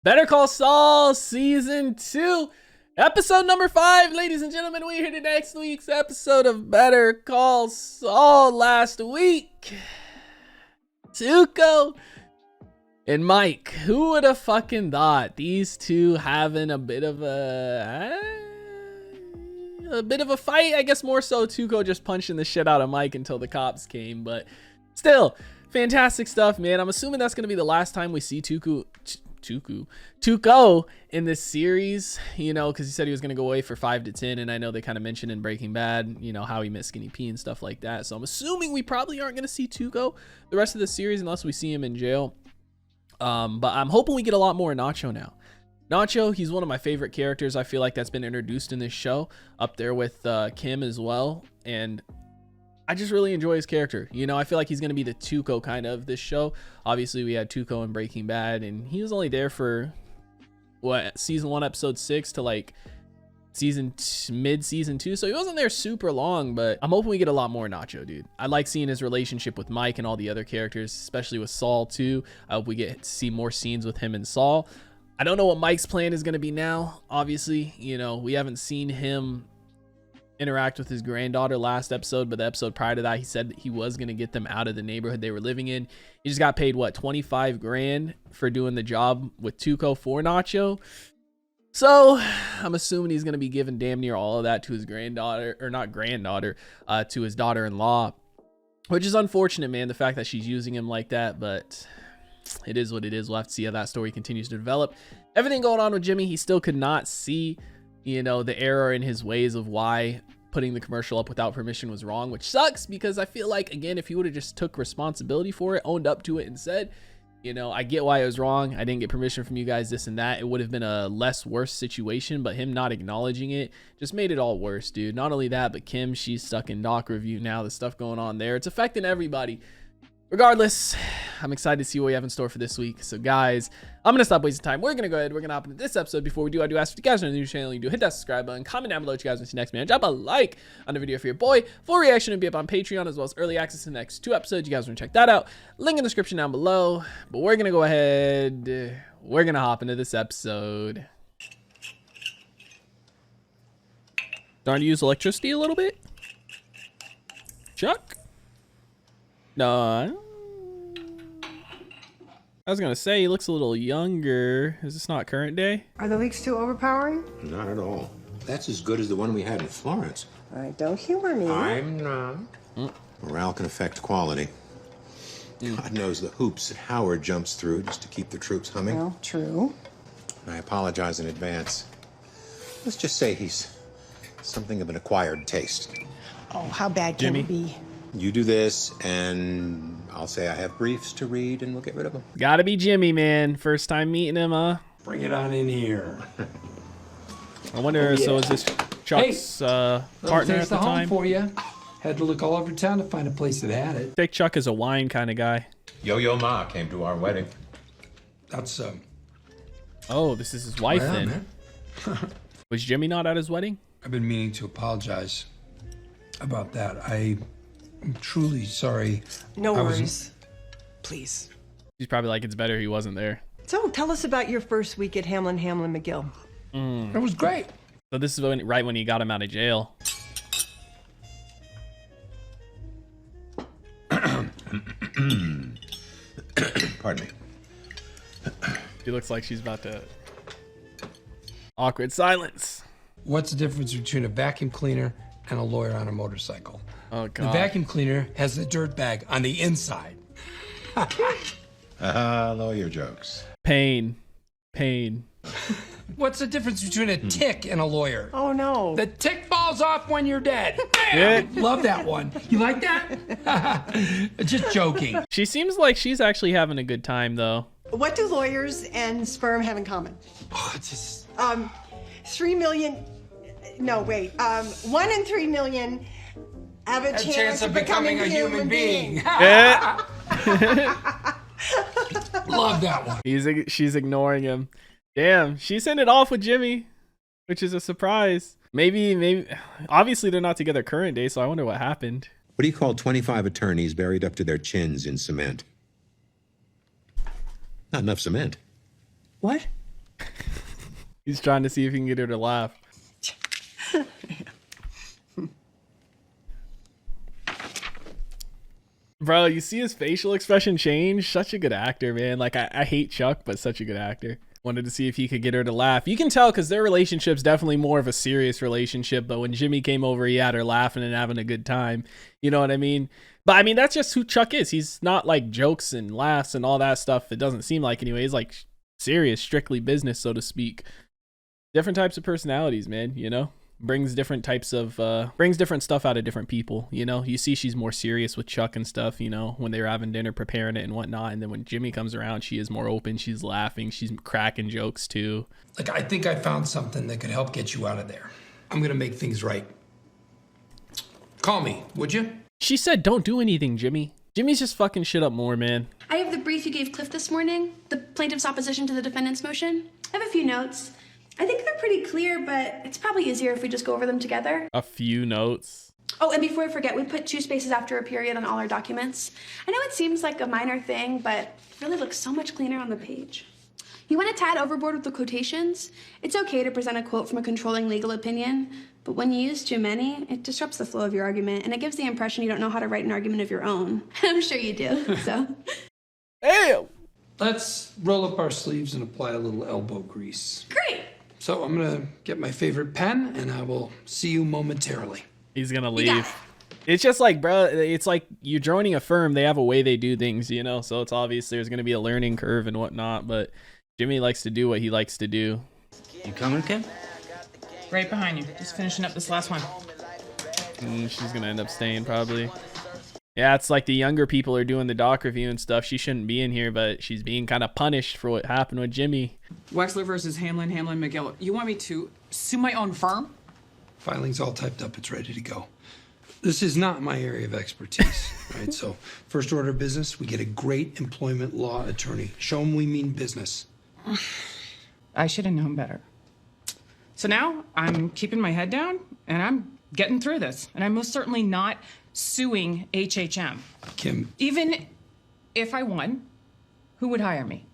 Better Call Saul Season 2, Episode number 5. Ladies and gentlemen, we're here to next week's episode of Better Call Saul. Last week, Tuco and Mike. Who would have fucking thought these two having a bit of a fight? I guess more so Tuco just punching the shit out of Mike until the cops came, but still, fantastic stuff, man. I'm assuming that's going to be the last time we see Tuco in this series, you know, because he said he was going to go away for 5 to 10, and I know they kind of mentioned in Breaking Bad, you know, how he missed Skinny P and stuff like that. So I'm assuming we probably aren't going to see Tuco the rest of the series unless we see him in jail. But I'm hoping we get a lot more Nacho now. Nacho, he's one of my favorite characters. I feel like that's been introduced in this show, up there with Kim as well, and I just really enjoy his character. You know, I feel like he's going to be the Tuco kind of this show. Obviously, we had Tuco in Breaking Bad, and he was only there for, what, season 1, episode 6 to like mid-season 2. So he wasn't there super long, but I'm hoping we get a lot more Nacho, dude. I like seeing his relationship with Mike and all the other characters, especially with Saul, too. I hope we get to see more scenes with him and Saul. I don't know what Mike's plan is going to be now. Obviously, you know, we haven't seen him interact with his granddaughter last episode, but the episode prior to that, he said that he was going to get them out of the neighborhood they were living in. He just got paid, what, 25 grand for doing the job with Tuco for Nacho. So I'm assuming he's going to be giving damn near all of that to his granddaughter, or not granddaughter, to his daughter-in-law, which is unfortunate, man, the fact that she's using him like that, but it is what it is. We'll have to see how that story continues to develop. Everything going on with Jimmy, he still could not see, you know, the error in his ways of why putting the commercial up without permission was wrong, which sucks because I feel like, again, if he would have just took responsibility for it, owned up to it and said, you know, I get why it was wrong, I didn't get permission from you guys, this and that, it would have been a less worse situation. But him not acknowledging it just made it all worse, dude. Not only that, but Kim, she's stuck in doc review now. The stuff going on there, it's affecting everybody. Regardless, I'm excited to see what we have in store for this week. So guys, I'm gonna stop wasting time. We're gonna go ahead, we're gonna hop into this episode. Before we do, I do ask if you guys are new to the channel, you do hit that subscribe button, comment down below what you guys want to see next, man. Drop a like on the video for your boy. Full reaction will be up on Patreon, as well as early access to the next 2 episodes. You guys want to check that out, link in the description down below. But we're gonna go ahead, we're gonna hop into this episode. Starting to use electricity a little bit. Chuck? No, I was gonna say he looks a little younger. Is this not current day? Are the leaks too overpowering? Not at all. That's as good as the one we had in Florence. All right, don't humor me. I'm not. Morale can affect quality. God knows the hoops that Howard jumps through just to keep the troops humming. Well, true. I apologize in advance. Let's just say he's something of an acquired taste. Oh, how bad can Jimmy? it be? You do this, and I'll say I have briefs to read, and we'll get rid of them. Gotta be Jimmy, man. First time meeting him, huh? Bring it on in here. I wonder, so is this Chuck's partner at the time? For you. Had to look all over town to find a place that had it. Take Chuck as a wine kind of guy. Yo-Yo Ma came to our wedding. That's Oh, this is his wife well, then. man. Was Jimmy not at his wedding? I've been meaning to apologize about that. I'm truly sorry. No I wasn't- worries. Please. He's probably like, it's better he wasn't there. So, tell us about your first week at Hamlin McGill. It was great. So this is right when he got him out of jail. Pardon me. She looks like she's about to... Awkward silence. What's the difference between a vacuum cleaner and a lawyer on a motorcycle? Oh, The God. vacuum cleaner has the dirt bag on the inside. Lawyer jokes. Pain. Pain. What's the difference between a tick and a lawyer? Oh, no. The tick falls off when you're dead. Bam! Love that one. You like that? Just joking. She seems like she's actually having a good time, though. What do lawyers and sperm have in common? Oh, it's just... 3 million. No, wait. 1 in 3 million have a chance of becoming a human being. Yeah. Love that one. She's ignoring him. Damn, she's sent it off with Jimmy, which is a surprise. Maybe. Obviously, they're not together current day, so I wonder what happened. What do you call 25 attorneys buried up to their chins in cement? Not enough cement. What? He's trying to see if he can get her to laugh. Bro, you see his facial expression change? Such a good actor, man. Like, I hate Chuck, but such a good actor. Wanted to see if he could get her to laugh. You can tell because their relationship's definitely more of a serious relationship, but when Jimmy came over, he had her laughing and having a good time. You know what I mean? But I mean, that's just who Chuck is. He's not like jokes and laughs and all that stuff. It doesn't seem like anyway. He's like serious, strictly business, so to speak. Different types of personalities, man, you know? Brings different types of brings different stuff out of different people, you know. You see she's more serious with Chuck and stuff, you know, when they were having dinner preparing it and whatnot, and then when Jimmy comes around, she is more open, she's laughing, she's cracking jokes too. Like, I think I found something that could help get you out of there. I'm gonna make things right. Call me, would you? She said don't do anything, Jimmy. Jimmy's just fucking shit up more, man. I have the brief you gave Cliff this morning, the plaintiff's opposition to the defendant's motion. I have a few notes. I think they're pretty clear, but it's probably easier if we just go over them together. A few notes. Oh, and before I forget, we put 2 spaces after a period on all our documents. I know it seems like a minor thing, but it really looks so much cleaner on the page. You went a tad overboard with the quotations. It's okay to present a quote from a controlling legal opinion, but when you use too many, it disrupts the flow of your argument, and it gives the impression you don't know how to write an argument of your own. I'm sure you do, so. Damn! Let's roll up our sleeves and apply a little elbow grease. Great! So I'm gonna get my favorite pen and I will see you momentarily. He's gonna leave. It's just like, bro, it's like you're joining a firm. They have a way they do things, you know? So it's obvious there's gonna be a learning curve and whatnot, but Jimmy likes to do what he likes to do. You coming, Kim? Right behind you. Just finishing up this last one. She's gonna end up staying probably. Yeah, it's like the younger people are doing the doc review and stuff. She shouldn't be in here, but she's being kind of punished for what happened with Jimmy. Wexler versus Hamlin, McGill. You want me to sue my own firm? Filing's all typed up, it's ready to go. This is not my area of expertise, right? So first order of business, we get a great employment law attorney. Show them we mean business. I should have known better. So now I'm keeping my head down and I'm getting through this. And I'm most certainly not suing HHM. Kim. Even if I won, who would hire me?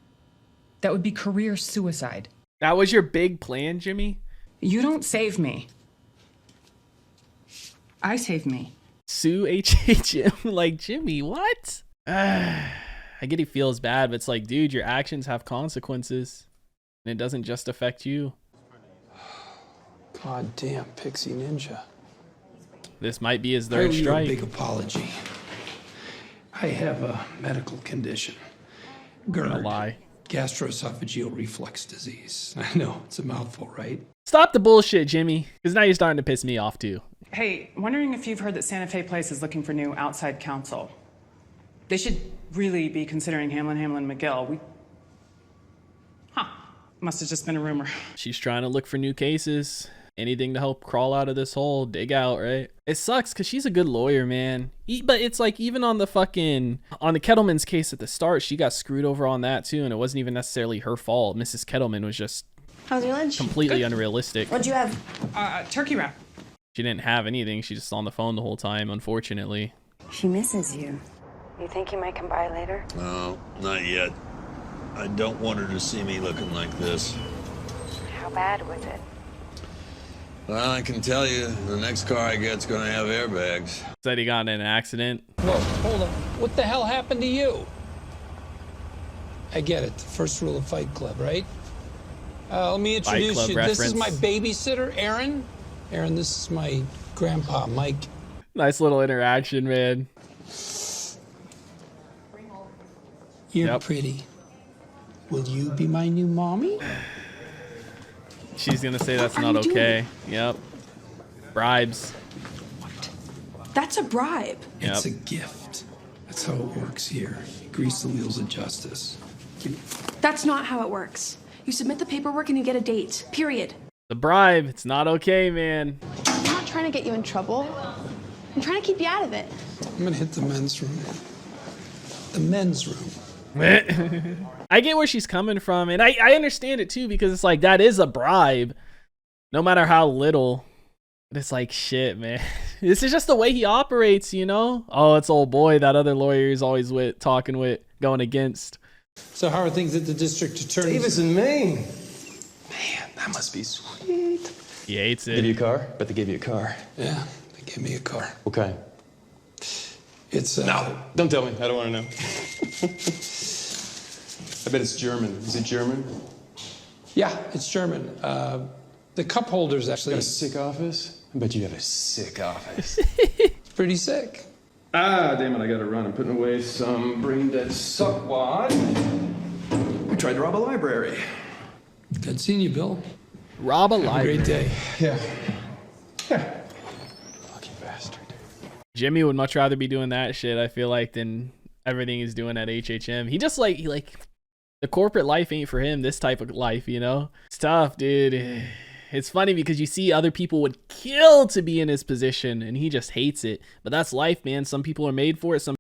That would be career suicide. That was your big plan, Jimmy? You don't save me. I save me. Sue HHM? Like, Jimmy, what? I get he feels bad, but it's like, dude, your actions have consequences. And it doesn't just affect you. God damn, Pixie Ninja. This might be his I owe third you a strike. big apology. I have a medical condition. GERD. Lie. Gastroesophageal reflux disease. I know, it's a mouthful, right? Stop the bullshit, Jimmy, because now you're starting to piss me off too. Hey, wondering if you've heard that Santa Fe Place is looking for new outside counsel. They should really be considering Hamlin, McGill. Must have just been a rumor. She's trying to look for new cases. Anything to help crawl out of this hole, dig out, right? It sucks because she's a good lawyer, man. But it's like even on the Kettleman's case at the start, she got screwed over on that too, and it wasn't even necessarily her fault. Mrs. Kettleman was just How's your lunch? completely unrealistic. What'd you have? Turkey wrap. She didn't have anything. She's just on the phone the whole time, unfortunately. She misses you. You think you might come by later? No, not yet. I don't want her to see me looking like this. How bad was it? Well, I can tell you, the next car I get's gonna have airbags. Said he got in an accident. Whoa, hold on. What the hell happened to you? I get it. The first rule of Fight Club, right? Let me introduce Club you. reference. This is my babysitter, Aaron. Aaron, this is my grandpa, Mike. Nice little interaction, man. You're pretty. Will you be my new mommy? She's gonna say that's What not are you okay. Yep. Bribes. That's a bribe. It's a gift. That's how it works here. Grease the wheels of justice. That's not how it works. You submit the paperwork and you get a date. Period. The bribe. It's not okay, man. I'm not trying to get you in trouble. I'm trying to keep you out of it. I'm gonna hit the men's room. The men's room. I get where she's coming from, and I understand it too, because it's like that is a bribe, no matter how little. But it's like, shit, man. This is just the way he operates, you know? Oh, it's old boy, that other lawyer he's always talking with, going against. So how are things at the district attorney's? Davis in Maine. Man, That must be sweet. He hates Give you it. a car? Bet they gave you a car. Yeah, they gave me a car. What kind? It's No, don't tell me. I don't want to know. I bet it's German. Is it German? Yeah, it's German. The cup holder's actually Got a sick office? I bet you have a sick office. pretty sick. Ah, damn it, I gotta run. I'm putting away some brain-dead suckwad. We tried to rob a library. Good seeing you, Bill. Rob a Have a library. great day. Yeah. Lucky bastard. Jimmy would much rather be doing that shit, I feel like, than everything he's doing at HHM. He just like the corporate life ain't for him. This type of life, you know? It's tough, dude. It's funny because you see other people would kill to be in his position and he just hates it. But that's life, man. Some people are made for it. Some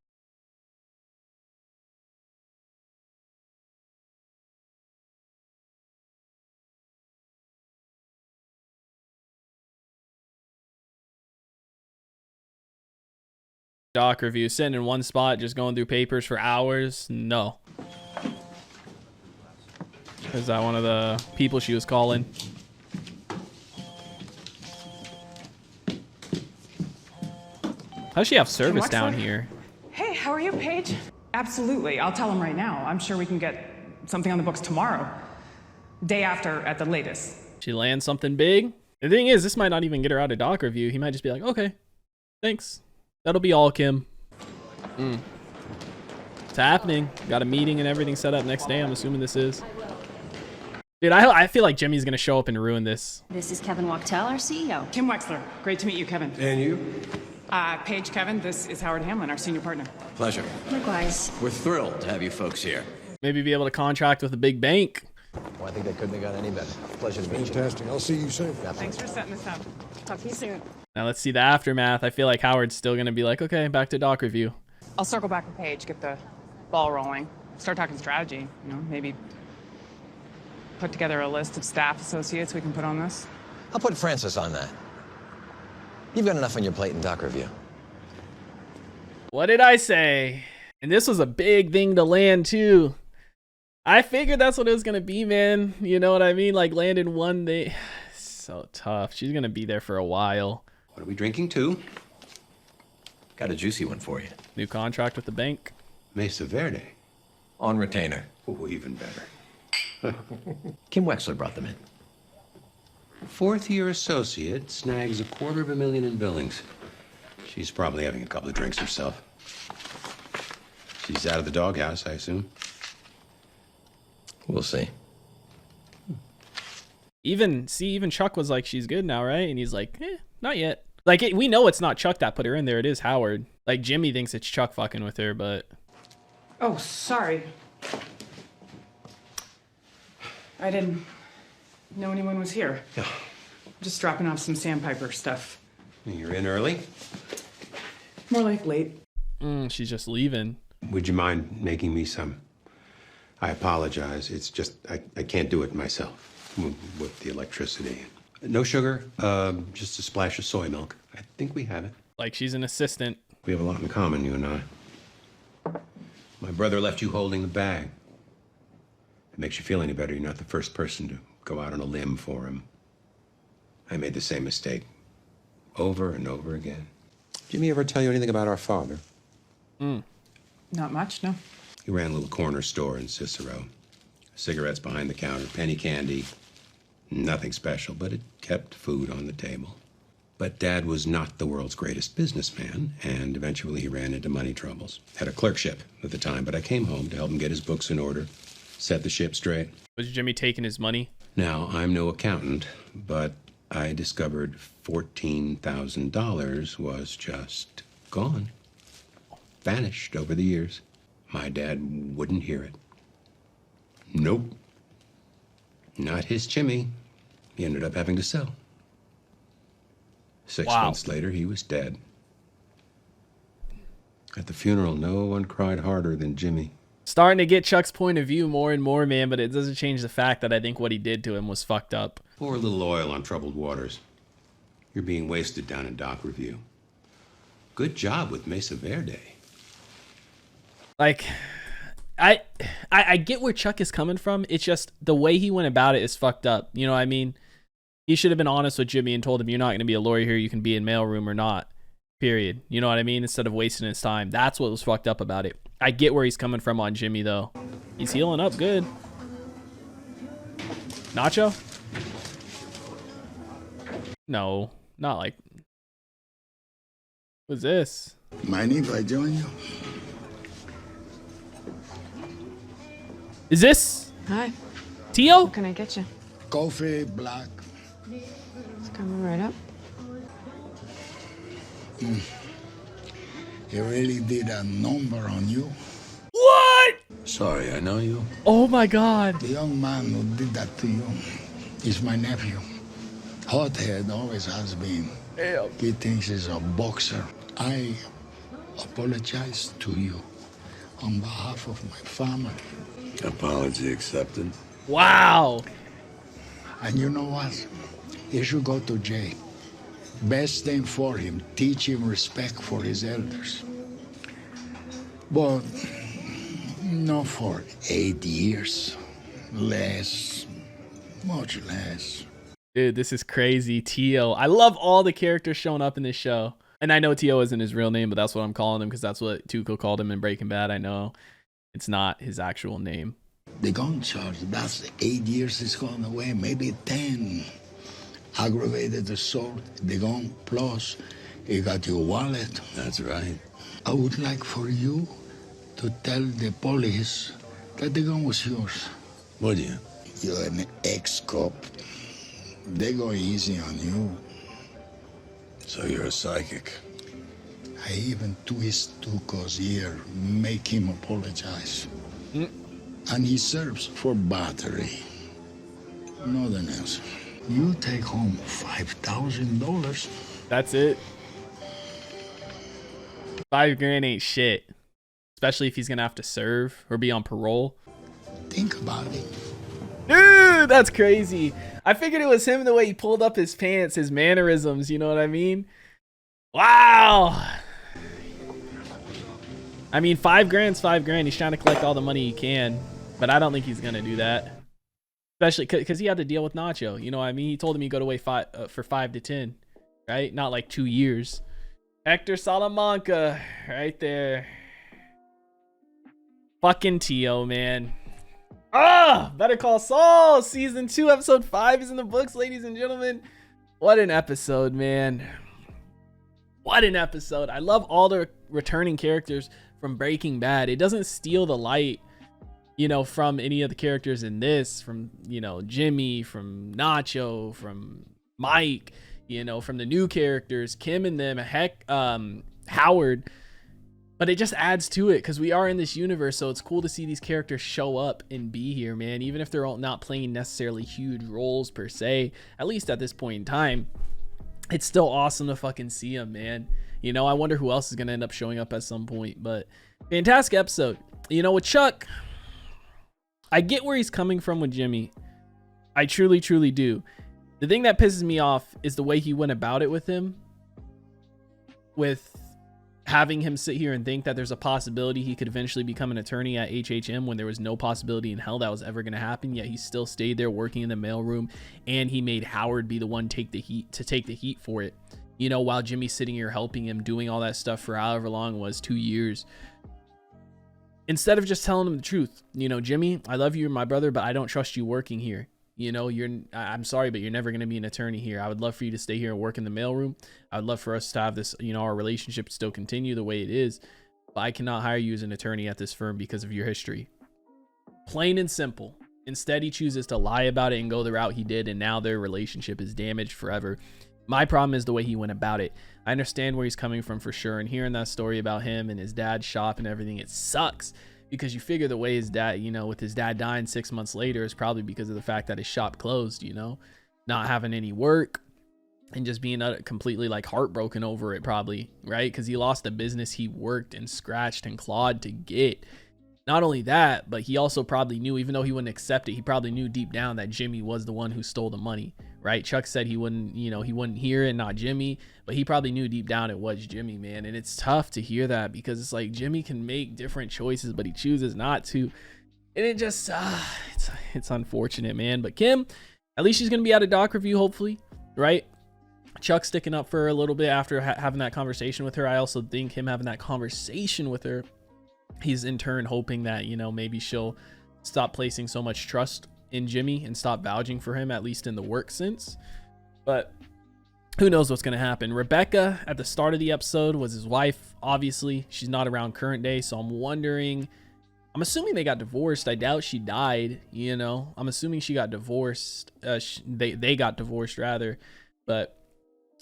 doc review, sitting in one spot, just going through papers for hours. No. Is that one of the people she was calling? How does she have service down here? Hey, how are you, Paige? Absolutely. I'll tell him right now. I'm sure we can get something on the books tomorrow. Day after at the latest. She lands something big. The thing is, this might not even get her out of doc review. He might just be like, okay, thanks. That'll be all, Kim. It's happening. Got a meeting and everything set up next day. I'm assuming this is. Dude, I feel like Jimmy's gonna show up and ruin this. This is Kevin Wachtel, our CEO. Kim Wexler. Great to meet you, Kevin. And you? Paige, Kevin, this is Howard Hamlin, our senior partner. Pleasure. Likewise. We're thrilled to have you folks here. Maybe be able to contract with a big bank. Well, I think they couldn't have got any better. Pleasure to meet you. Fantastic. I'll see you soon. Thanks for setting this up. Talk to you soon. Now let's see the aftermath. I feel like Howard's still gonna be like, okay, back to doc review. I'll circle back with Paige, get the ball rolling. Start talking strategy, you know, maybe put together a list of staff associates we can put on this. I'll put Francis on that. You've got enough on your plate in doc review. What did I say? And this was a big thing to land too. I figured that's what it was gonna be, man. You know what I mean? Like landing one day. So tough. She's gonna be there for a while. What are we drinking to? Got a juicy one for you. New contract with the bank. Mesa Verde. On retainer. Oh, even better. Kim Wexler brought them in. Fourth-year associate snags $250,000 in billings. She's probably having a couple of drinks herself. She's out of the doghouse, I assume. We'll see. Even Chuck was like, she's good now, right? And he's like, not yet. Like, we know it's not Chuck that put her in there. It is Howard. Like, Jimmy thinks it's Chuck fucking with her, but... Oh, sorry. I didn't know anyone was here. Yeah. Just dropping off some sandpiper stuff. You're in early? More like late. She's just leaving. Would you mind making me some? I apologize. It's just, I can't do it myself with the electricity. No sugar, just a splash of soy milk. I think we have it. Like, she's an assistant. We have a lot in common, you and I. My brother left you holding the bag. If it makes you feel any better, you're not the first person to go out on a limb for him. I made the same mistake over and over again. Jimmy ever tell you anything about our father? Not much, no. He ran a little corner store in Cicero. Cigarettes behind the counter, penny candy. Nothing special, but it kept food on the table. But Dad was not the world's greatest businessman, and eventually he ran into money troubles. Had a clerkship at the time, but I came home to help him get his books in order, set the ship straight. Was Jimmy taking his money? Now, I'm no accountant, but I discovered $14,000 was just gone. Vanished over the years. My dad wouldn't hear it. Nope. Not his Jimmy. He ended up having to sell. 6 months later, he was dead. At the funeral, no one cried harder than Jimmy. Starting to get Chuck's point of view more and more, man, but it doesn't change the fact that I think what he did to him was fucked up. Pour a little oil on troubled waters. You're being wasted down in doc review. Good job with Mesa Verde. Like, I get where Chuck is coming from. It's just the way he went about it is fucked up. You know what I mean? He should have been honest with Jimmy and told him, you're not going to be a lawyer here. You can be in mailroom or not. Period. You know what I mean? Instead of wasting his time. That's what was fucked up about it. I get where he's coming from on Jimmy, though. He's healing up good. Nacho? No, not like... What's this? Mind if I join you? Is this... Hi. Tio? What can I get you? Coffee, black. It's coming right up. He really did a number on you. What? Sorry, I know you. Oh my God. The young man who did that to you is my nephew. Hothead always has been. Damn. He thinks he's a boxer. I apologize to you on behalf of my family. Apology accepted. Wow. And you know what? He should go to jail. Best thing for him, teach him respect for his elders. But not for 8 years. Less, much less. Dude, this is crazy. Tio. I love all the characters showing up in this show. And I know Tio isn't his real name, but that's what I'm calling him because that's what Tuco called him in Breaking Bad. I know it's not his actual name. The gun charge, that's 8 years is gone away, maybe 10. Aggravated assault, the gun, plus you got your wallet. That's right. I would like for you to tell the police that the gun was yours. Would you? You're an ex-cop. They go easy on you. So you're a psychic. I even twist Tuco's ear, make him apologize. And he serves for battery. Nothing else. You take home $5,000. That's it. $5,000 ain't shit. Especially if he's gonna have to serve or be on parole. Think about it. Dude, that's crazy. I figured it was him the way he pulled up his pants, his mannerisms, you know what I mean? Wow. I mean, $5,000's $5,000. He's trying to collect all the money he can, but I don't think he's gonna do that. Especially because he had to deal with Nacho. You know what I mean? He told him he'd go to wait for 5 to 10, right? Not like 2 years. Hector Salamanca, right there. Fucking Tio, man. Ah, Better Call Saul, season 2, episode 5 is in the books, ladies and gentlemen. What an episode, man. What an episode. I love all the returning characters from Breaking Bad. It doesn't steal the light, you know, from any of the characters in this, from, you know, Jimmy, from Nacho, from Mike, you know, from the new characters, Kim and them, Howard. But it just adds to it because we are in this universe, so it's cool to see these characters show up and be here, man. Even if they're all not playing necessarily huge roles per se, at least at this point in time, it's still awesome to fucking see them, man. You know, I wonder who else is going to end up showing up at some point, but fantastic episode. You know, with Chuck, I get where he's coming from with Jimmy. I truly, truly do. The thing that pisses me off is the way he went about it with him, with having him sit here and think that there's a possibility he could eventually become an attorney at HHM when there was no possibility in hell that was ever going to happen. Yet he still stayed there working in the mailroom, and he made Howard be the one take the heat for it. You know, while Jimmy's sitting here helping him, doing all that stuff for however long it was, 2 years. Instead of just telling him the truth, you know, Jimmy, I love you, you're my brother, but I don't trust you working here. You know, I'm sorry, but you're never going to be an attorney here. I would love for you to stay here and work in the mailroom. I would love for us to have this, you know, our relationship still continue the way it is. But I cannot hire you as an attorney at this firm because of your history. Plain and simple. Instead, he chooses to lie about it and go the route he did, and now their relationship is damaged forever. My problem is the way he went about it. I understand where he's coming from for sure, and hearing that story about him and his dad's shop and everything, it sucks. Because you figure the way his dad, you know, with his dad dying 6 months later is probably because of the fact that his shop closed, you know, not having any work and just being completely like heartbroken over it probably, right? Because he lost a business he worked and scratched and clawed to get. Not only that, but he also probably knew, even though he wouldn't accept it, he probably knew deep down that Jimmy was the one who stole the money, right? Chuck said he wouldn't, he wouldn't hear it, not Jimmy, but he probably knew deep down it was Jimmy, man. And it's tough to hear that because it's like Jimmy can make different choices, but he chooses not to. And it just, it's unfortunate, man. But Kim, at least she's going to be at a doc review, hopefully, right? Chuck sticking up for her a little bit after having that conversation with her. I also think him having that conversation with her, he's in turn hoping that, maybe she'll stop placing so much trust in Jimmy and stop vouching for him, at least in the work sense. But who knows what's going to happen. Rebecca at the start of the episode was his wife. Obviously, she's not around current day. So I'm wondering, I'm assuming they got divorced. I doubt she died, I'm assuming she got divorced. They got divorced rather, but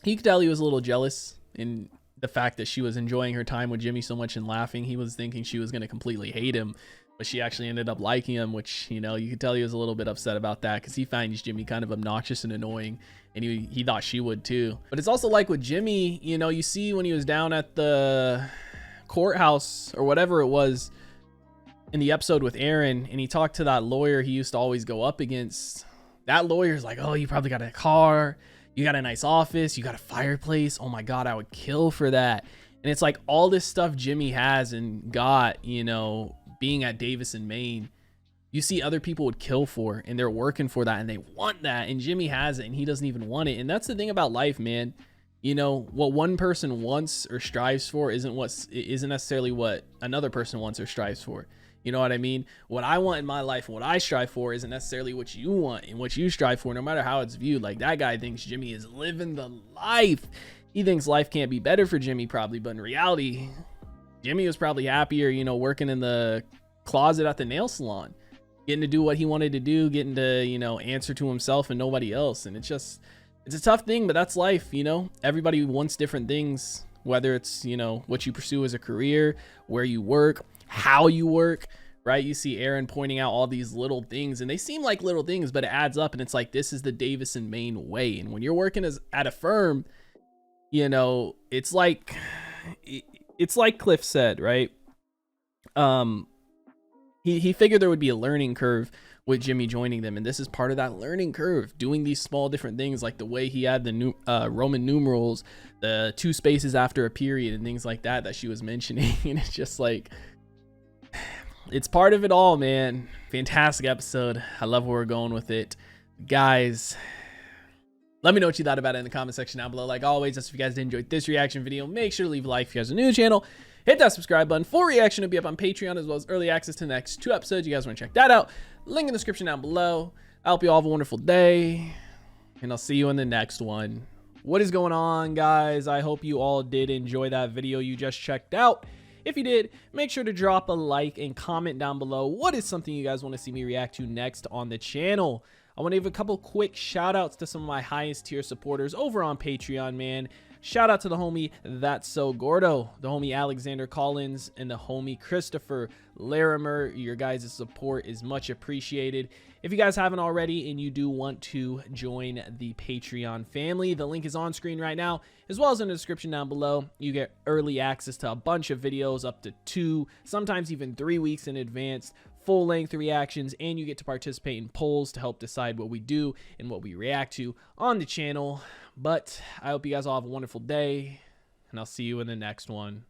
he could tell he was a little jealous in the fact that she was enjoying her time with Jimmy so much and laughing. He was thinking she was going to completely hate him, but she actually ended up liking him, which, you could tell he was a little bit upset about that because he finds Jimmy kind of obnoxious and annoying, and he thought she would too. But it's also like with Jimmy, you see when he was down at the courthouse or whatever it was in the episode with Aaron, and he talked to that lawyer he used to always go up against. That lawyer's like, oh, you probably got a car, you got a nice office, you got a fireplace. Oh my God, I would kill for that. And it's like all this stuff Jimmy has and got, being at Davis and Maine, you see other people would kill for, and they're working for that and they want that, and Jimmy has it and he doesn't even want it. And that's the thing about life, man. What one person wants or strives for isn't necessarily what another person wants or strives for. You know what I mean? What I want in my life and what I strive for isn't necessarily what you want and what you strive for, no matter how it's viewed. Like, that guy thinks Jimmy is living the life. He thinks life can't be better for Jimmy probably, but in reality, Jimmy was probably happier, working in the closet at the nail salon, getting to do what he wanted to do, getting to, answer to himself and nobody else. And it's a tough thing, but that's life, Everybody wants different things, whether it's, what you pursue as a career, where you work, how you work, right? You see Aaron pointing out all these little things, and they seem like little things, but it adds up. And it's like, this is the Davis and Maine way. And when you're working at a firm, it's like Cliff said, right? He figured there would be a learning curve with Jimmy joining them, and this is part of that learning curve, doing these small different things, like the way he had the Roman numerals, the 2 spaces after a period and things like that she was mentioning. And it's just like, it's part of it all, man. Fantastic episode. I love where we're going with it, guys. Let me know what you thought about it in the comment section down below. Like always, if you guys did enjoy this reaction video, make sure to leave a like. If you guys are new to the channel, hit that subscribe button. Full reaction will be up on Patreon, as well as early access to the next 2 episodes. You guys want to check that out, link in the description down below. I hope you all have a wonderful day, and I'll see you in the next one. What is going on, guys? I hope you all did enjoy that video you just checked out. If you did, make sure to drop a like and comment down below what is something you guys want to see me react to next on the channel. I want to give a couple quick shout outs to some of my highest tier supporters over on Patreon, man. Shout out to the homie That's So Gordo, the homie Alexander Collins, and the homie Christopher Larimer. Your guys' support is much appreciated. If you guys haven't already and you do want to join the Patreon family, the link is on screen right now, as well as in the description down below. You get early access to a bunch of videos, up to 2, sometimes even 3 weeks in advance, full-length reactions, and you get to participate in polls to help decide what we do and what we react to on the channel. But I hope you guys all have a wonderful day, and I'll see you in the next one.